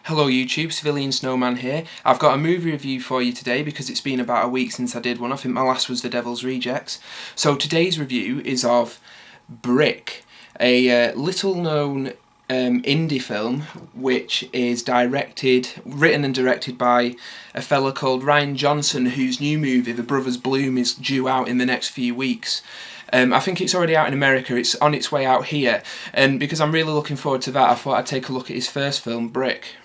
Hello YouTube, CivilianSnowman here. I've got a movie review for you today because it's been about a week since I did one. I think my last was The Devil's Rejects. So today's review is of Brick, a little known indie film which is written and directed by a fella called Rian Johnson, whose new movie, The Brothers Bloom, is due out in the next few weeks. I think it's already out in America, it's on its way out here, and because I'm really looking forward to that, I thought I'd take a look at his first film, Brick.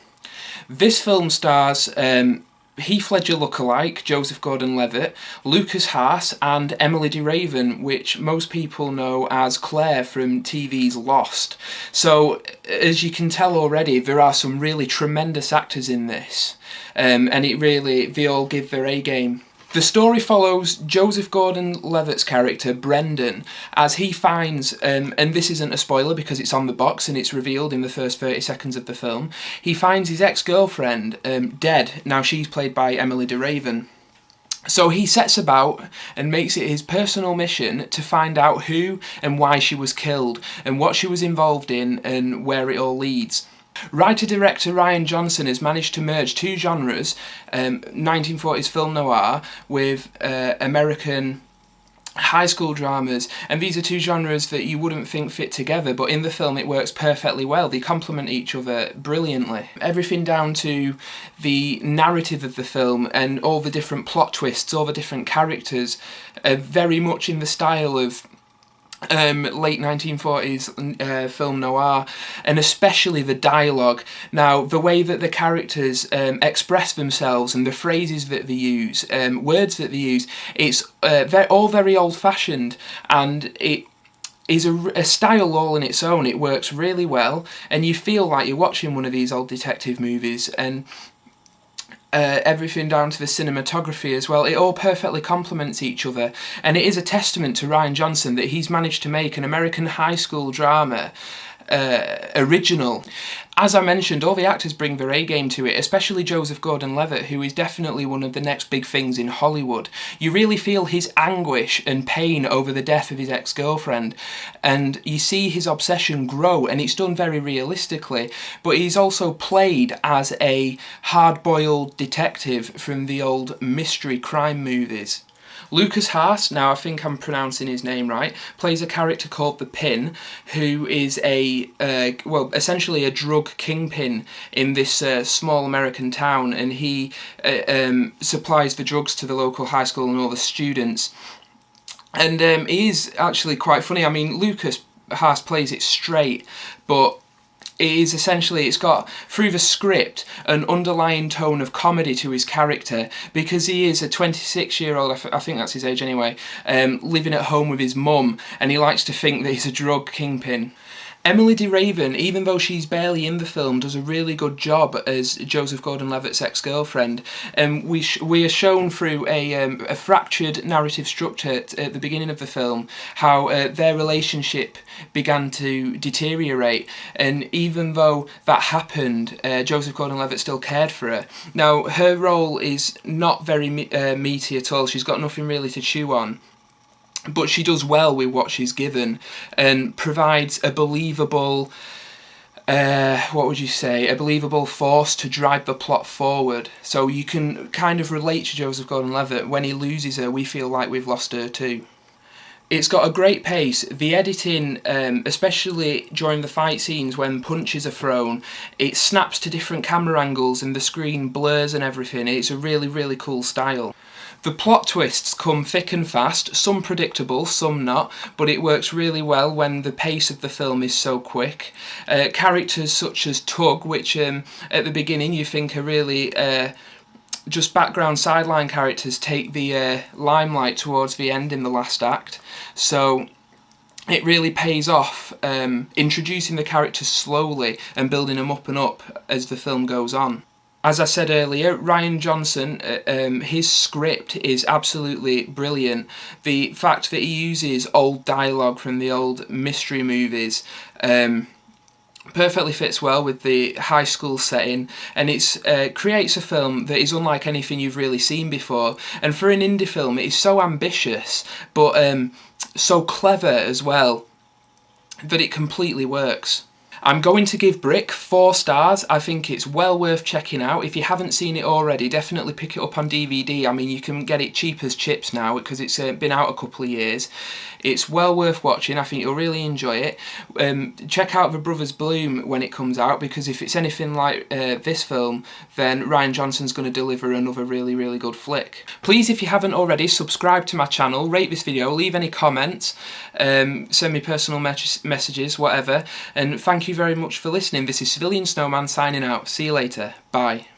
This film stars Heath Ledger lookalike, Joseph Gordon-Levitt, Lucas Haas and Emilie Ravin, which most people know as Claire from TV's Lost. So, as you can tell already, there are some really tremendous actors in this, and they all give their A-game. The story follows Joseph Gordon-Levitt's character, Brendan, as he finds, and this isn't a spoiler because it's on the box and it's revealed in the first 30 seconds of the film, he finds his ex-girlfriend dead. Now she's played by Emilie de Ravin. So he sets about and makes it his personal mission to find out who and why she was killed and what she was involved in and where it all leads. Writer-director Rian Johnson has managed to merge two genres, 1940s film noir with American high school dramas, and these are two genres that you wouldn't think fit together, but in the film it works perfectly well. They complement each other brilliantly. Everything down to the narrative of the film and all the different plot twists, all the different characters, are very much in the style of late 1940s film noir, and especially the dialogue. Now, the way that the characters express themselves and the phrases that they use, words that they use, it's all very old-fashioned, and it is a style all in its own. It works really well, and you feel like you're watching one of these old detective movies, and everything down to the cinematography as well, it all perfectly complements each other, and it is a testament to Rian Johnson that he's managed to make an American high school drama original. As I mentioned, all the actors bring their A-game to it, especially Joseph Gordon-Levitt, who is definitely one of the next big things in Hollywood. You really feel his anguish and pain over the death of his ex-girlfriend, and you see his obsession grow, and it's done very realistically, but he's also played as a hard-boiled detective from the old mystery crime movies. Lucas Haas, now I think I'm pronouncing his name right, plays a character called the Pin, who is essentially a drug kingpin in this small American town, and he supplies the drugs to the local high school and all the students. And he is actually quite funny. I mean, Lucas Haas plays it straight, but it's got, through the script, an underlying tone of comedy to his character, because he is a 26-year-old, I think that's his age anyway, living at home with his mum, and he likes to think that he's a drug kingpin. Emilie de Ravin, even though she's barely in the film, does a really good job as Joseph Gordon-Levitt's ex-girlfriend. We are shown through a fractured narrative structure at the beginning of the film how their relationship began to deteriorate, and even though that happened, Joseph Gordon-Levitt still cared for her. Now, her role is not very meaty at all. She's got nothing really to chew on, but she does well with what she's given and provides a believable, a believable force to drive the plot forward. So you can kind of relate to Joseph Gordon-Levitt. When he loses her, we feel like we've lost her too. It's got a great pace. The editing, especially during the fight scenes when punches are thrown, it snaps to different camera angles and the screen blurs and everything. It's a really, really cool style. The plot twists come thick and fast, some predictable, some not, but it works really well when the pace of the film is so quick. Characters such as Tug, which at the beginning you think are really just background sideline characters, take the limelight towards the end in the last act. So it really pays off introducing the characters slowly and building them up and up as the film goes on. As I said earlier, Rian Johnson, his script is absolutely brilliant. The fact that he uses old dialogue from the old mystery movies perfectly fits well with the high school setting, and it creates a film that is unlike anything you've really seen before. And for an indie film, it is so ambitious, but so clever as well, that it completely works. I'm going to give Brick 4 stars. I think it's well worth checking out. If you haven't seen it already, definitely pick it up on DVD. I mean, you can get it cheap as chips now because it's been out a couple of years. It's well worth watching. I think you'll really enjoy it. Check out The Brothers Bloom when it comes out, because if it's anything like this film, then Rian Johnson's going to deliver another really, really good flick. Please, if you haven't already, subscribe to my channel, rate this video, leave any comments, send me personal messages, whatever, and thank you very much for listening. This is CivilianSnowman signing out. See you later. Bye.